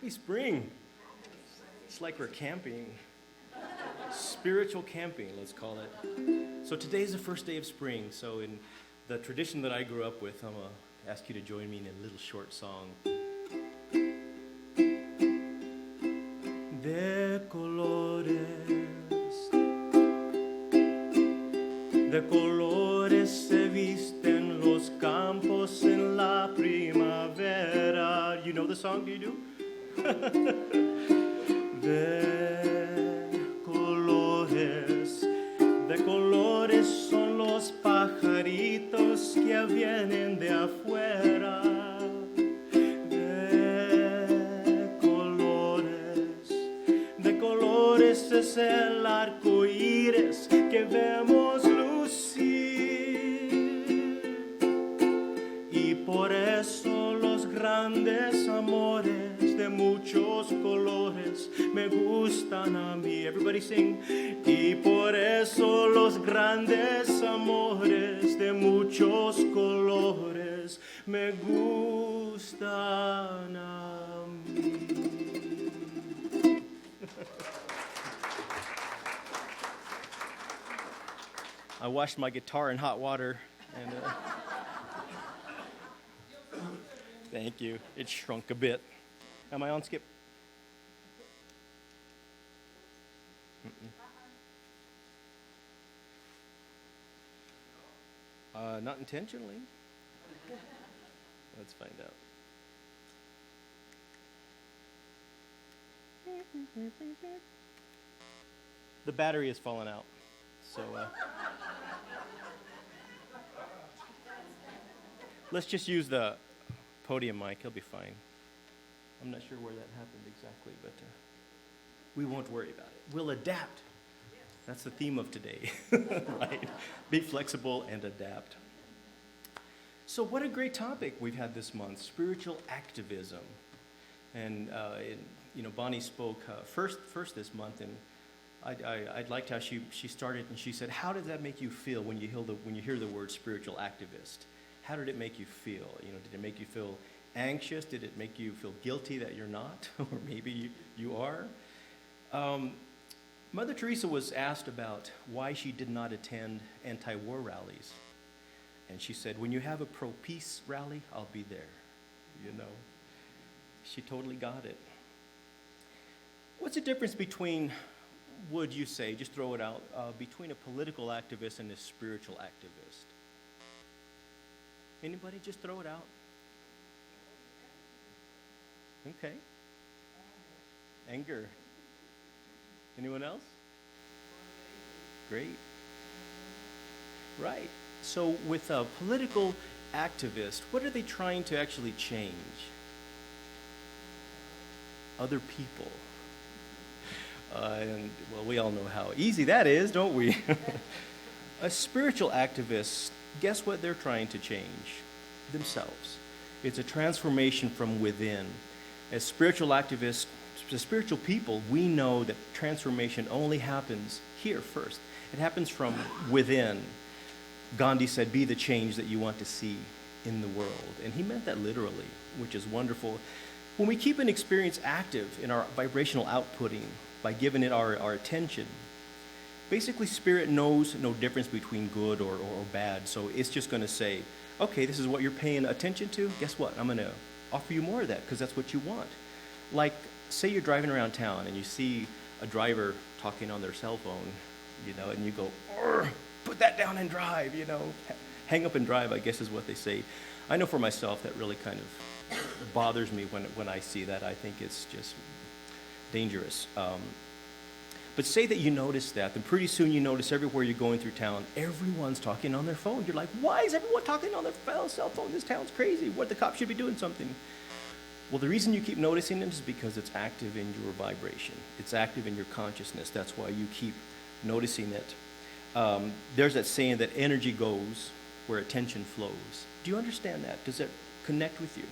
Happy spring. It's like we're camping. Spiritual camping, let's call it. So today's the first day of spring. So in the tradition that I grew up with, I'm going to ask you to join me in a little short song. De colores se visten los campos en la primavera. You know the song, do you do? De colores son los pajaritos que vienen de afuera. De colores es el arco iris que vemos lucir. Y por eso los grandes amores de muchos colores me gustan a mí. Everybody sing. Y por eso los grandes amores de muchos colores me gustan a mí. I washed my guitar in hot water and thank you. It shrunk a bit. Am I on, Skip? Not intentionally. Let's find out. The battery has fallen out, so let's just use the podium mic. It'll be fine. I'm not sure where that happened exactly, but we won't worry about it. We'll adapt. That's the theme of today, right? Be flexible and adapt. So what a great topic we've had this month, spiritual activism. And, Bonnie spoke first this month, and I liked how she started, and she said, how does that make you feel when you hear the word spiritual activist? How did it make you feel? Did it make you feel anxious? Did it make you feel guilty that you're not? Or maybe you are? Mother Teresa was asked about why she did not attend anti-war rallies. And she said, when you have a pro-peace rally, I'll be there. She totally got it. What's the difference between, would you say, just throw it out, between a political activist and a spiritual activist? Anybody? Just throw it out. Okay. Anger. Anyone else? Great. Right. So with a political activist, what are they trying to actually change? Other people. We all know how easy that is, don't we? A spiritual activist, guess what they're trying to change? Themselves. It's a transformation from within. As spiritual activists, as spiritual people, we know that transformation only happens here first. It happens from within. Gandhi said, be the change that you want to see in the world. And he meant that literally, which is wonderful. When we keep an experience active in our vibrational outputting by giving it our attention, basically spirit knows no difference between good or bad. So it's just going to say, okay, this is what you're paying attention to. Guess what? I'm going to offer you more of that because that's what you want. Like, say you're driving around town and you see a driver talking on their cell phone, and you go, put that down and drive, hang up and drive, I guess is what they say. I know for myself that really kind of bothers me when I see that. I think it's just dangerous. But say that you notice that, then pretty soon you notice everywhere you're going through town, everyone's talking on their phone. You're like, why is everyone talking on their cell phone? This town's crazy. What, the cops should be doing something. Well, the reason you keep noticing it is because it's active in your vibration. It's active in your consciousness. That's why you keep noticing it. There's that saying that energy goes where attention flows. Do you understand that? Does that connect with you?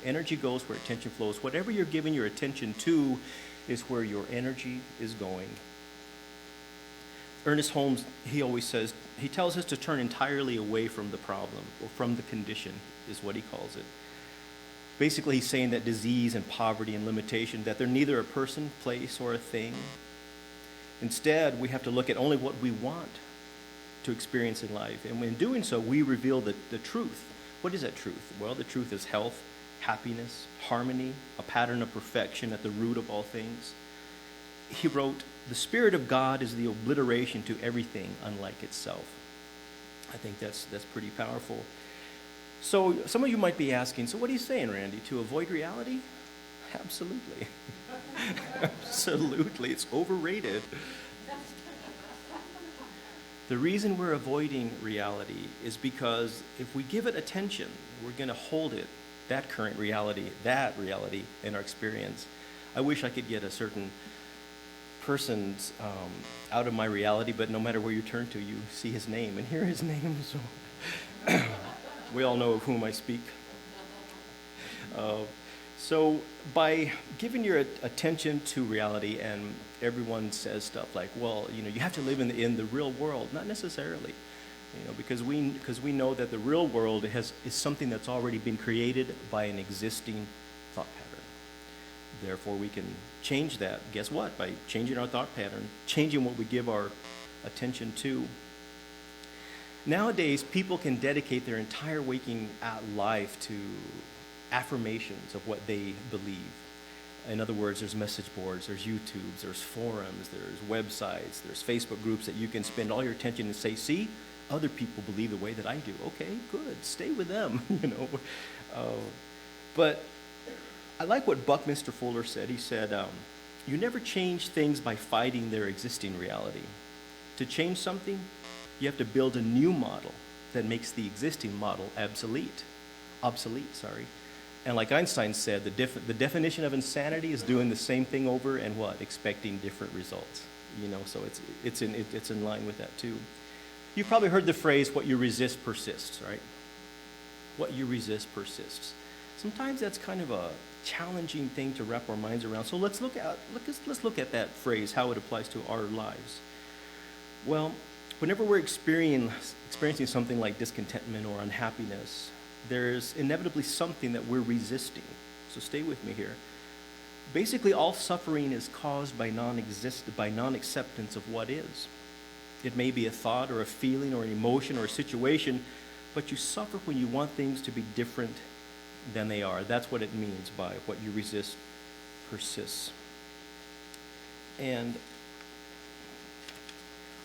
Energy goes where attention flows. Whatever you're giving your attention to is where your energy is going. Ernest Holmes, he tells us to turn entirely away from the problem, or from the condition, is what he calls it. Basically, he's saying that disease and poverty and limitation, that they're neither a person, place, or a thing. Instead, we have to look at only what we want to experience in life. And in doing so, we reveal the truth. What is that truth? Well, the truth is health, happiness, harmony, a pattern of perfection at the root of all things. He wrote, "The Spirit of God is the obliteration to everything unlike itself." I think that's pretty powerful. So some of you might be asking, so what are you saying, Randy? To avoid reality? Absolutely. Absolutely. It's overrated. The reason we're avoiding reality is because if we give it attention, we're going to hold it, that current reality, in our experience. I wish I could get a certain person's out of my reality, but no matter where you turn to, you see his name and hear his name. So we all know of whom I speak. So by giving your attention to reality, and everyone says stuff like, well, you have to live in the real world. Not necessarily, because we know that the real world is something that's already been created by an existing thought pattern. Therefore, we can change that. Guess what? By changing our thought pattern, changing what we give our attention to. Nowadays, people can dedicate their entire waking life to affirmations of what they believe. In other words, there's message boards, there's YouTubes, there's forums, there's websites, there's Facebook groups that you can spend all your attention and say, see, other people believe the way that I do. Okay, good, stay with them, But I like what Buckminster Fuller said. He said, you never change things by fighting their existing reality. To change something, you have to build a new model that makes the existing model obsolete. And like Einstein said, the definition of insanity is doing the same thing over and expecting different results. So it's in line with that too. You've probably heard the phrase, "What you resist persists," right? What you resist persists. Sometimes that's kind of a challenging thing to wrap our minds around. So let's look at that phrase, how it applies to our lives. Well, whenever we're experiencing something like discontentment or unhappiness, there's inevitably something that we're resisting. So stay with me here. Basically, all suffering is caused by non-acceptance of what is. It may be a thought or a feeling or an emotion or a situation, but you suffer when you want things to be different than they are. That's what it means by what you resist persists. And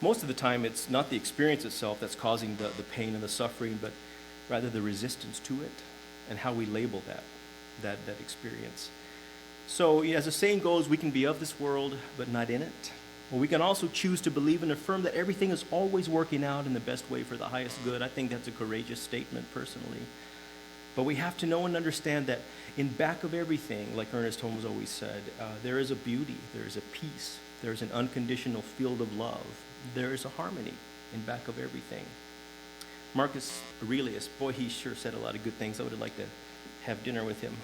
most of the time, it's not the experience itself that's causing the pain and the suffering, but rather the resistance to it and how we label that experience. So as the saying goes, we can be of this world, but not in it. Well, we can also choose to believe and affirm that everything is always working out in the best way for the highest good. I think that's a courageous statement, personally. But we have to know and understand that in back of everything, like Ernest Holmes always said, there is a beauty, there is a peace, there is an unconditional field of love, there is a harmony in back of everything. Marcus Aurelius, boy, he sure said a lot of good things. I would have liked to have dinner with him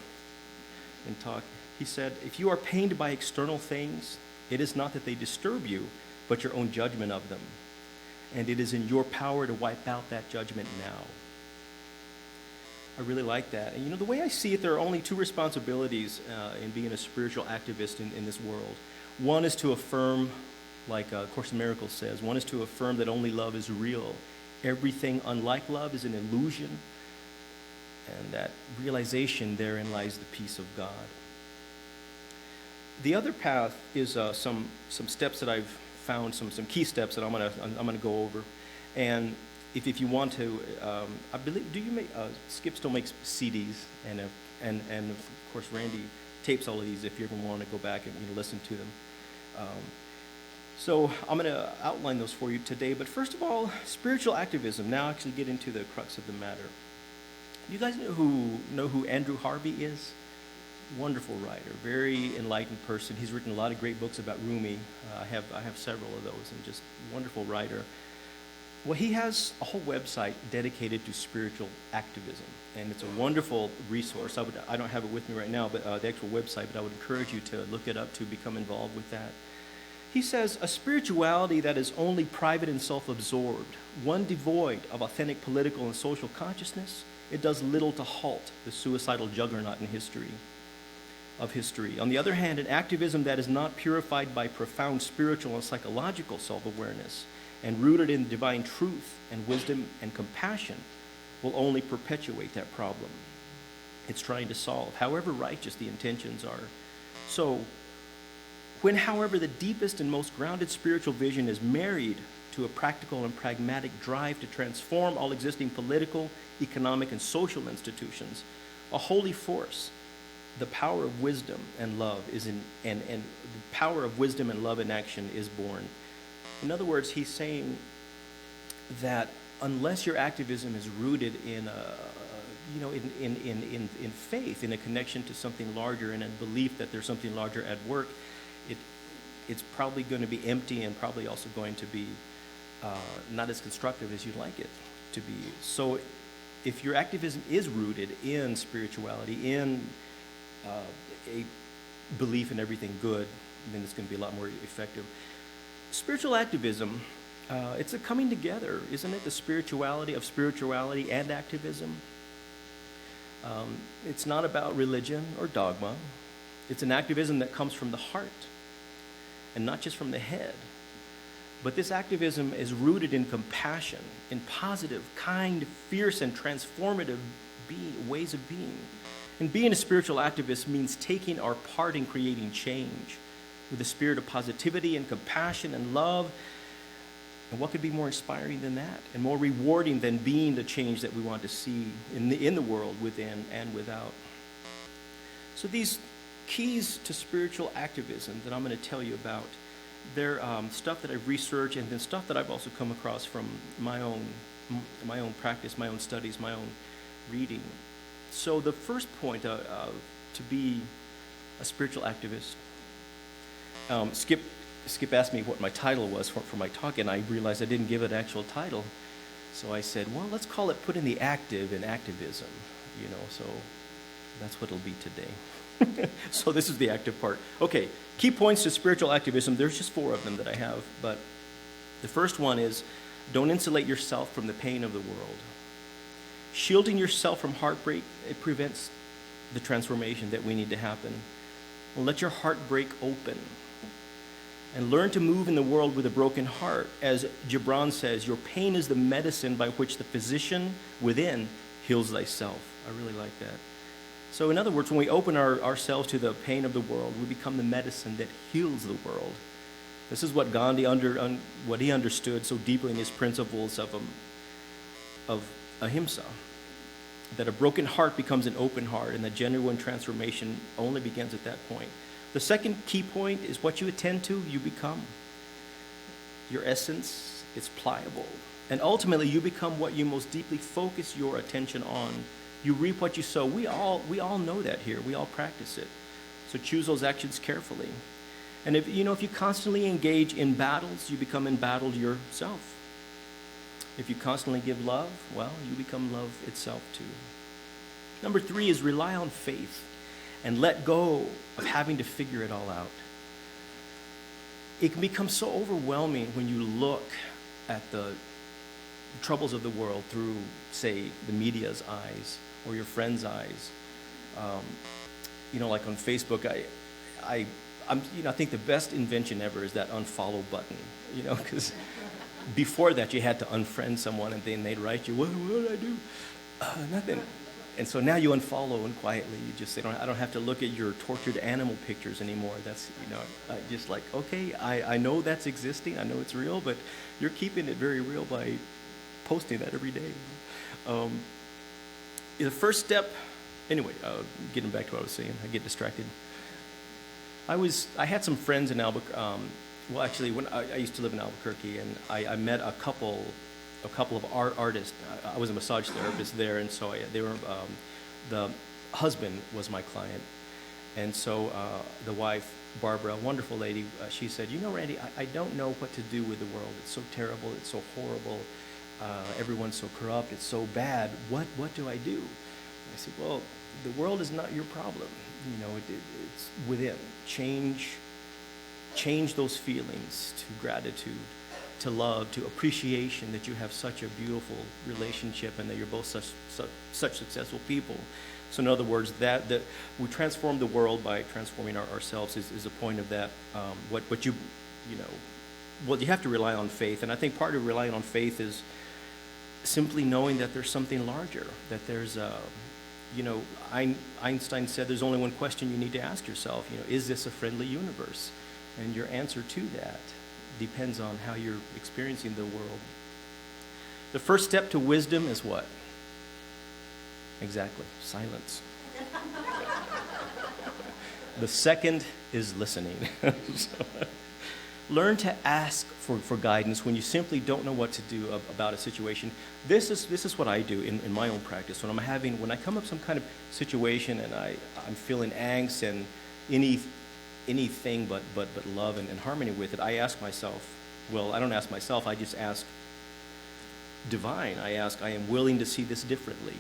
and talk. He said, if you are pained by external things, it is not that they disturb you, but your own judgment of them. And it is in your power to wipe out that judgment now. I really like that. And the way I see it, there are only two responsibilities in being a spiritual activist in this world. One is to affirm, like Course in Miracles says, one is to affirm that only love is real. Everything unlike love is an illusion, and that realization, therein lies the peace of God. The other path is some steps that I've found, some key steps that I'm gonna go over, and if you want to, I believe, Skip still makes CDs, and of course Randy tapes all of these if you ever want to go back and listen to them. So I'm going to outline those for you today. But first of all, spiritual activism. Now actually get into the crux of the matter. You guys know who Andrew Harvey is? Wonderful writer, very enlightened person. He's written a lot of great books about Rumi. I have several of those, and just wonderful writer. Well, he has a whole website dedicated to spiritual activism, and it's a wonderful resource. I don't have it with me right now, but the actual website, but I would encourage you to look it up, to become involved with that. He says, a spirituality that is only private and self-absorbed, one devoid of authentic political and social consciousness, it does little to halt the suicidal juggernaut of history. On the other hand, an activism that is not purified by profound spiritual and psychological self-awareness and rooted in divine truth and wisdom and compassion will only perpetuate that problem it's trying to solve, however righteous the intentions are. So, when, however, the deepest and most grounded spiritual vision is married to a practical and pragmatic drive to transform all existing political, economic, and social institutions, a holy force, the power of wisdom and love and the power of wisdom and love in action is born. In other words, he's saying that unless your activism is rooted in in faith, in a connection to something larger, and a belief that there's something larger at work, it's probably going to be empty and probably also going to be not as constructive as you'd like it to be. So if your activism is rooted in spirituality, in a belief in everything good, then it's going to be a lot more effective. Spiritual activism, it's a coming together, isn't it? The spirituality and activism. It's not about religion or dogma. It's an activism that comes from the heart and not just from the head. But this activism is rooted in compassion, in positive, kind, fierce, and transformative ways of being. And being a spiritual activist means taking our part in creating change with a spirit of positivity and compassion and love. And what could be more inspiring than that, and more rewarding than being the change that we want to see in the world, within and without? So these keys to spiritual activism that I'm going to tell you about, they're stuff that I've researched, and then stuff that I've also come across from my own practice, my own studies, my own reading. So the first point to be a spiritual activist, Skip asked me what my title was for my talk, and I realized I didn't give it an actual title. So I said, well, let's call it Put in the Active in Activism, so that's what it'll be today. So this is the active part. Okay, key points to spiritual activism. There's just 4 of them that I have, but the first one is, don't insulate yourself from the pain of the world. Shielding yourself from heartbreak, it prevents the transformation that we need to happen. Well, let your heart break open. And learn to move in the world with a broken heart. As Gibran says, your pain is the medicine by which the physician within heals thyself. I really like that. So in other words, when we open ourselves to the pain of the world, we become the medicine that heals the world. This is what Gandhi what he understood so deeply in his principles of ahimsa, that a broken heart becomes an open heart, and that genuine transformation only begins at that point. The second key point is what you attend to, you become. Your essence is pliable. And ultimately, you become what you most deeply focus your attention on. You reap what you sow. We all know that here. We all practice it. So choose those actions carefully. And if you constantly engage in battles, you become embattled yourself. If you constantly give love, well, you become love itself too. Number 3 is rely on faith and let go of having to figure it all out. It can become so overwhelming when you look at the troubles of the world through, say, the media's eyes or your friend's eyes. Like on Facebook, I think the best invention ever is that unfollow button. Because before that you had to unfriend someone, and then they'd write you, what did I do? Nothing. And so now you unfollow, and quietly you just say, I don't have to look at your tortured animal pictures anymore. That's, just like, okay, I know that's existing. I know it's real, but you're keeping it very real by posting that every day. The first step, anyway, getting back to what I was saying, I get distracted. I had some friends in Albuquerque. When I used to live in Albuquerque, and I met a couple of artists. I was a massage therapist there, and so the husband was my client. And so the wife, Barbara, a wonderful lady, she said, Randy, I don't know what to do with the world. It's so terrible. It's so horrible. Everyone's so corrupt. It's so bad. What do I do? I said, well, the world is not your problem. It's within. Change those feelings to gratitude. to love, to appreciation that you have such a beautiful relationship and that you're both such successful people. So in other words, that we transform the world by transforming ourselves is a point of that. What you have to rely on faith. And I think part of relying on faith is simply knowing that there's something larger, that there's Einstein said there's only one question you need to ask yourself, is this a friendly universe? And your answer to that depends on how you're experiencing the world. The first step to wisdom is what? Exactly, silence. The second is listening. So, learn to ask for guidance when you simply don't know what to do about a situation. This is what I do in my own practice. When I come up some kind of situation and I'm feeling angst and anything but love and harmony with it, I ask myself, well, I don't ask myself, I just ask divine. I am willing to see this differently.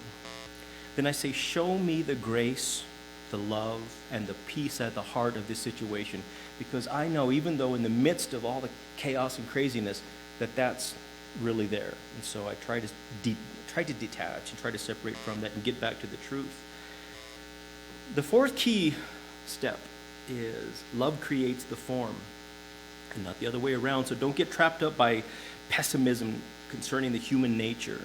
Then I say, show me the grace, the love, and the peace at the heart of this situation. Because I know, even though in the midst of all the chaos and craziness, that's really there. And so I try to detach and try to separate from that and get back to the truth. The fourth key step is love creates the form and not the other way around. So don't get trapped up by pessimism concerning the human nature.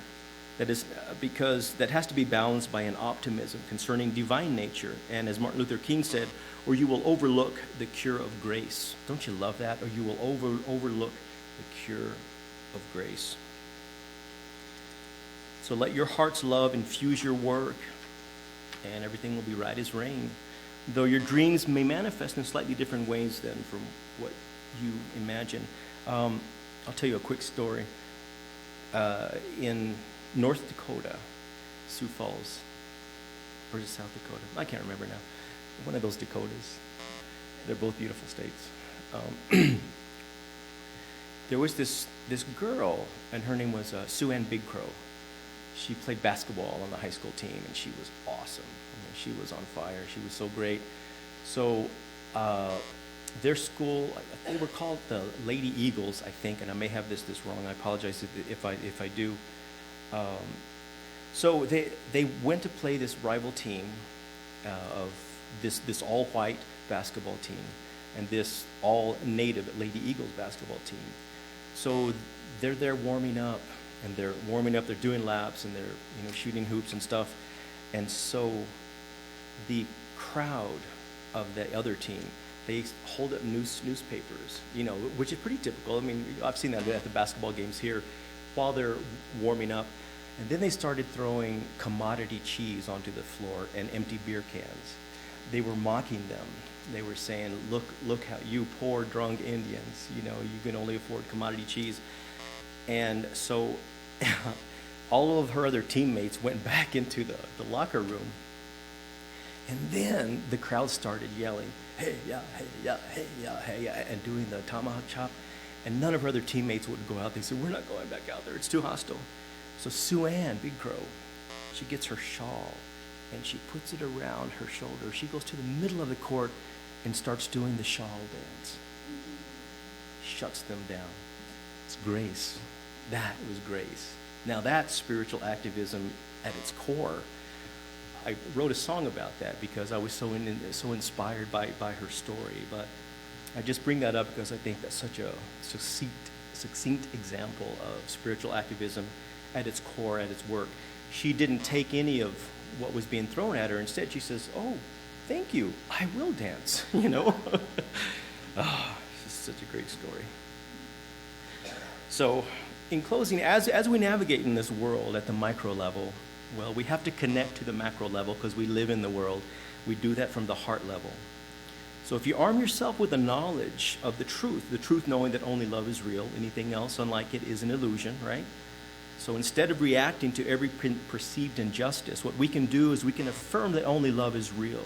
That is because that has to be balanced by an optimism concerning divine nature. And as Martin Luther King said, or you will overlook the cure of grace. Don't you love that? Or you will overlook the cure of grace. So let your heart's love infuse your work, and everything will be right as rain. Though your dreams may manifest in slightly different ways than from what you imagine. I'll tell you a quick story. In North Dakota, Sioux Falls, or is it South Dakota? I can't remember now. One of those Dakotas. They're both beautiful states. There was this girl, and her name was Sue Ann Big Crow. She played basketball on the high school team, and she was awesome. She was on fire. She was so great. So their school, they were called the Lady Eagles, I think, and I may have this wrong. I apologize if I do. So they went to play this rival team of this all-white basketball team and this all-native Lady Eagles basketball team. So they're there warming up, and they're doing laps, and they're shooting hoops and stuff. And so the crowd of the other team, they hold up newspapers, which is pretty typical. I mean, I've seen that at the basketball games here while they're warming up. And then they started throwing commodity cheese onto the floor and empty beer cans. They were mocking them. They were saying, look how you poor drunk Indians, you can only afford commodity cheese. And so all of her other teammates went back into the locker room. And then the crowd started yelling, hey, yeah, hey, yeah, hey, yeah, hey, yeah, and doing the tomahawk chop. And none of her other teammates would go out. They said, we're not going back out there. It's too hostile. So Sue Ann, Big Crow, she gets her shawl and she puts it around her shoulder. She goes to the middle of the court and starts doing the shawl dance. Shuts them down. It's grace. That was grace. Now that's spiritual activism at its core. I wrote a song about that because I was so inspired by her story. But I just bring that up because I think that's such a succinct example of spiritual activism at its core, at its work. She didn't take any of what was being thrown at her. Instead, she says, oh, thank you. I will dance, Oh, this is such a great story. So, in closing, as we navigate in this world at the micro level, well, we have to connect to the macro level because we live in the world. We do that from the heart level. So if you arm yourself with the knowledge of the truth knowing that only love is real, anything else unlike it is an illusion, right? So instead of reacting to every perceived injustice, what we can do is we can affirm that only love is real.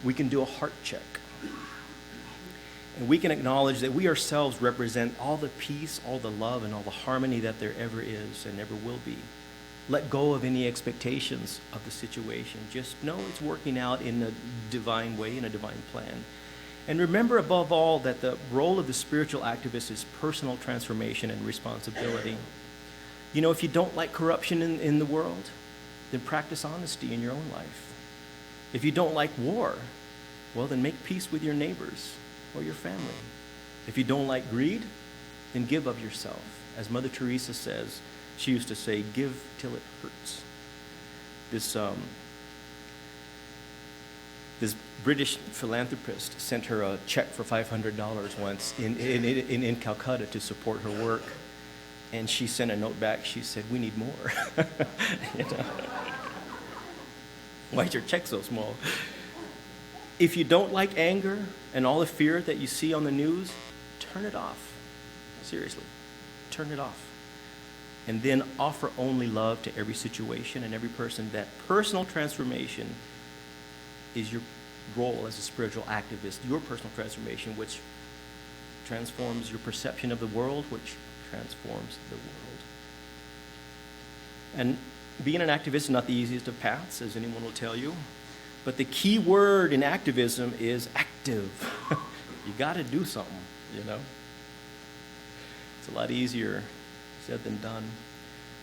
We can do a heart check. And we can acknowledge that we ourselves represent all the peace, all the love, and all the harmony that there ever is and ever will be. Let go of any expectations of the situation. Just know it's working out in a divine way, in a divine plan. And remember above all that the role of the spiritual activist is personal transformation and responsibility. You know, if you don't like corruption in the world, then practice honesty in your own life. If you don't like war, well, then make peace with your neighbors or your family. If you don't like greed, then give of yourself. As Mother Teresa says, she used to say, give till it hurts. This British philanthropist sent her a check for $500 once in Calcutta to support her work. And she sent a note back. She said, we need more. You know? Why is your check so small? If you don't like anger and all the fear that you see on the news, turn it off. Seriously, turn it off. And then offer only love to every situation and every person. That personal transformation is your role as a spiritual activist, your personal transformation, which transforms your perception of the world, which transforms the world. And being an activist is not the easiest of paths, as anyone will tell you. But the key word in activism is active. You got to do something, you know. It's a lot easier said than done.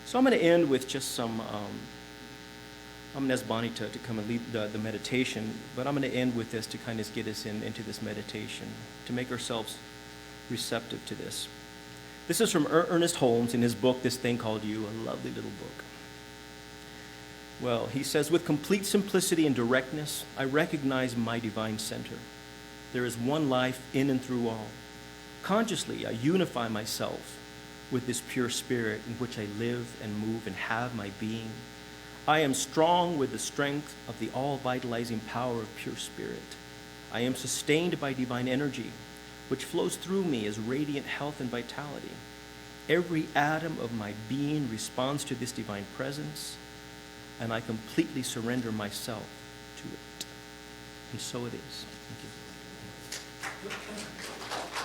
So I'm going to end with just some, I'm going to ask Bonnie to come and lead the meditation, but I'm going to end with this to kind of get us into this meditation, to make ourselves receptive to this. This is from Ernest Holmes in his book, This Thing Called You, a lovely little book. Well, he says, with complete simplicity and directness, I recognize my divine center. There is one life in and through all. Consciously, I unify myself with this pure spirit in which I live and move and have my being. I am strong with the strength of the all-vitalizing power of pure spirit. I am sustained by divine energy, which flows through me as radiant health and vitality. Every atom of my being responds to this divine presence, and I completely surrender myself to it. And so it is. Thank you.